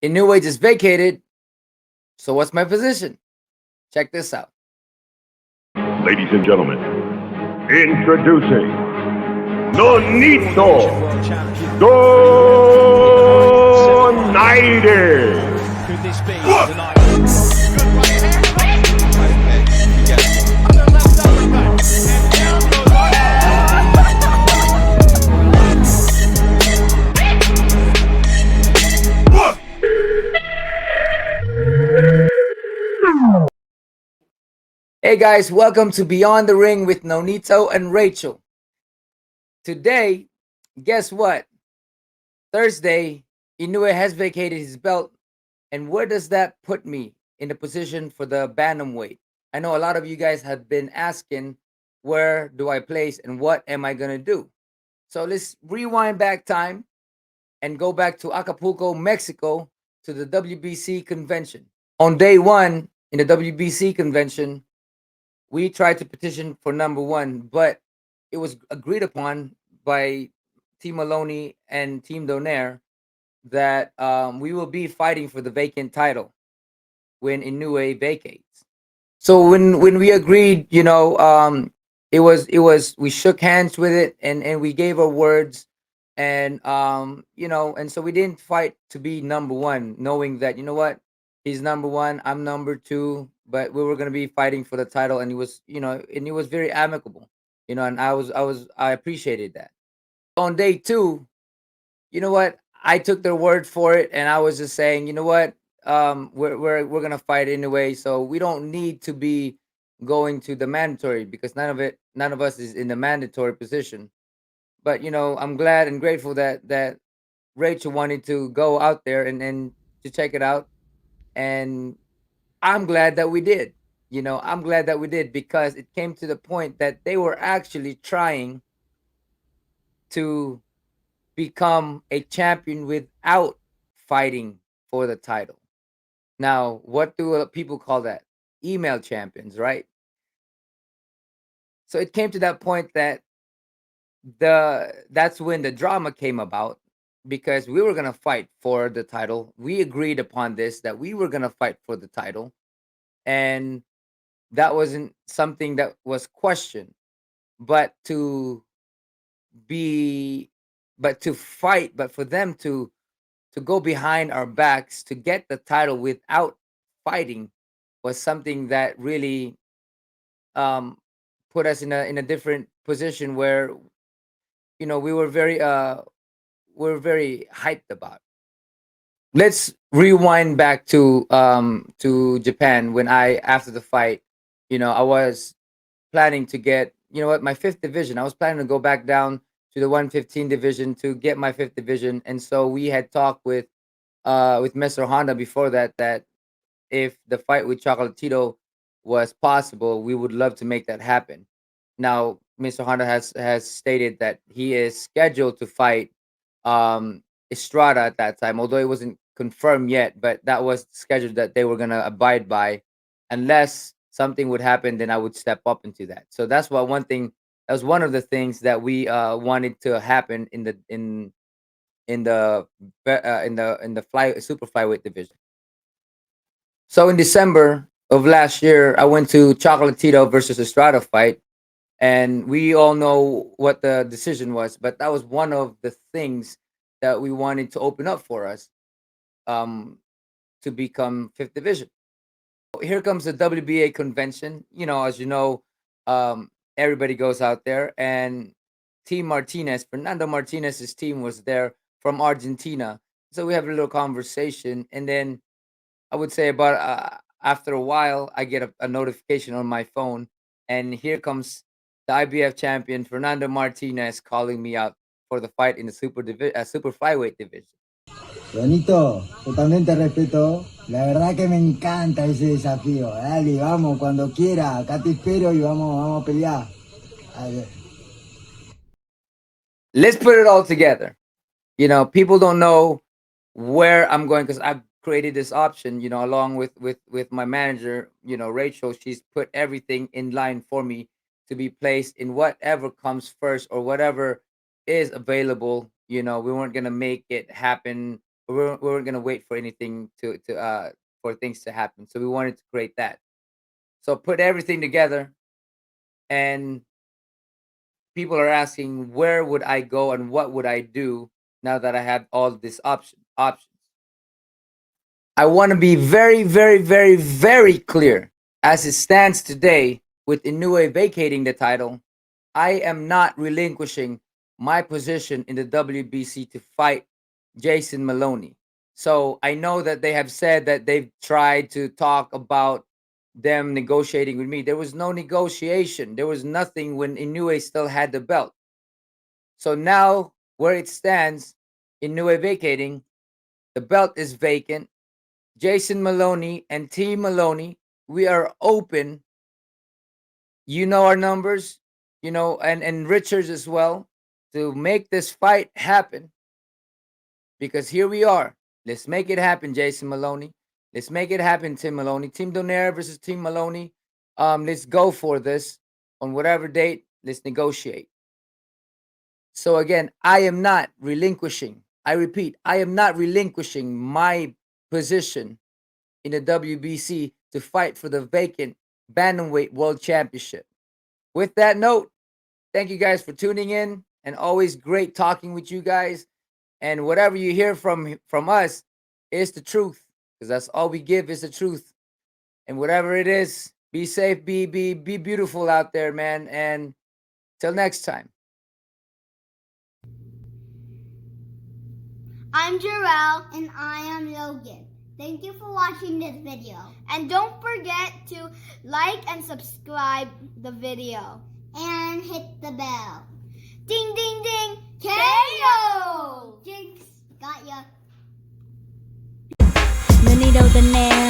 Inoue just vacated. So what's my position? Check this out. Ladies and gentlemen, introducing Nonito Donaire. Could this be tonight? Good play ahead. Under left uppercut. And down goes Hey guys, welcome to Beyond the Ring with Nonito and Rachel. Today, guess what? Thursday, Inoue has vacated his belt. And where does that put me in the position for the bantamweight? I know a lot of you guys have been asking, where do I place and what am I going to do? So let's rewind back time and go back to Acapulco, Mexico, to the WBC convention. On day one in the WBC convention, we tried to petition for number one, but it was agreed upon by Team Maloney and Team Donaire that we will be fighting for the vacant title when Inoue vacates. So when we agreed, it was we shook hands with it and we gave our words, and and so we didn't fight to be number one, knowing that what, he's number one, I'm number two, but we were gonna be fighting for the title, and it was very amicable, and I appreciated that. On day two, you know what? I took their word for it, and I was just saying, you know what? We're gonna fight anyway, so we don't need to be going to the mandatory because none of us is in the mandatory position. But I'm glad and grateful that Rachel wanted to go out there and to check it out, and I'm glad that we did. I'm glad that we did because it came to the point that they were actually trying to become a champion without fighting for the title. Now, what do people call that? Email champions, right? So it came to that point that that's when the drama came about because we were going to fight for the title. We agreed upon this that we were going to fight for the title, and that wasn't something that was questioned, but be to fight, but for them to go behind our backs to get the title without fighting was something that really um, put us in a different position where we were very hyped about. Let's rewind back to Japan when I after the fight, I was planning to get my fifth division. I was planning to go back down to the 115 division to get my fifth division, and so we had talked with Mr. Honda before that if the fight with Chocolatito was possible, we would love to make that happen. Now, Mr. Honda has stated that he is scheduled to fight Estrada at that time, although it wasn't confirmed yet, but that was scheduled that they were gonna abide by. Unless something would happen, then I would step up into that. So that's what one thing that was one of the things that we wanted to happen in the fly super flyweight division. So in December of last year, I went to Chocolatito versus Estrada fight, and we all know what the decision was. But that was one of the things that we wanted to open up for us, um, to become fifth division. Here comes the WBA convention. As you know, everybody goes out there, and Team Martinez, Fernando Martinez's team was there from Argentina. So we have a little conversation, and then I would say about after a while, I get a notification on my phone, and here comes the IBF champion Fernando Martinez calling me out for the fight in the super flyweight division. Bonito, totalmente respeto. La verdad que me encanta ese desafío. Dale, vamos, cuando quiera. Acá te espero y vamos a pelear. Dale. Let's put it all together. People don't know where I'm going because I've created this option. Along with my manager, Rachel. She's put everything in line for me to be placed in whatever comes first or whatever is available. We weren't gonna make it happen We weren't gonna wait for anything to for things to happen. So we wanted to create that. So put everything together, and people are asking where would I go and what would I do now that I have all these options. I want to be very, very, very, very clear. As it stands today, with Inoue vacating the title, I am not relinquishing my position in the WBC to fight Jason Maloney. So I know that they have said that they've tried to talk about them negotiating with me. There was no negotiation. There was nothing when Inoue still had the belt. So now, where it stands, Inoue vacating, the belt is vacant. Jason Maloney and Team Maloney, we are open. You know our numbers, and Richards as well, to make this fight happen. Because here we are. Let's make it happen, Jason Maloney. Let's make it happen, Tim Maloney. Team Donaire versus Team Maloney. Let's go for this on whatever date. Let's negotiate. So again, I am not relinquishing. I repeat, I am not relinquishing my position in the WBC to fight for the vacant Bantamweight World Championship. With that note, thank you guys for tuning in, and always great talking with you guys. And whatever you hear from us is the truth, because that's all we give is the truth. And whatever it is, be safe, be beautiful out there, man. And till next time. I'm Jarrell. And I am Logan. Thank you for watching this video. And don't forget to like and subscribe the video. And hit the bell. Ding, ding, ding. KO! Jinx, got ya. Nonito, Donaire,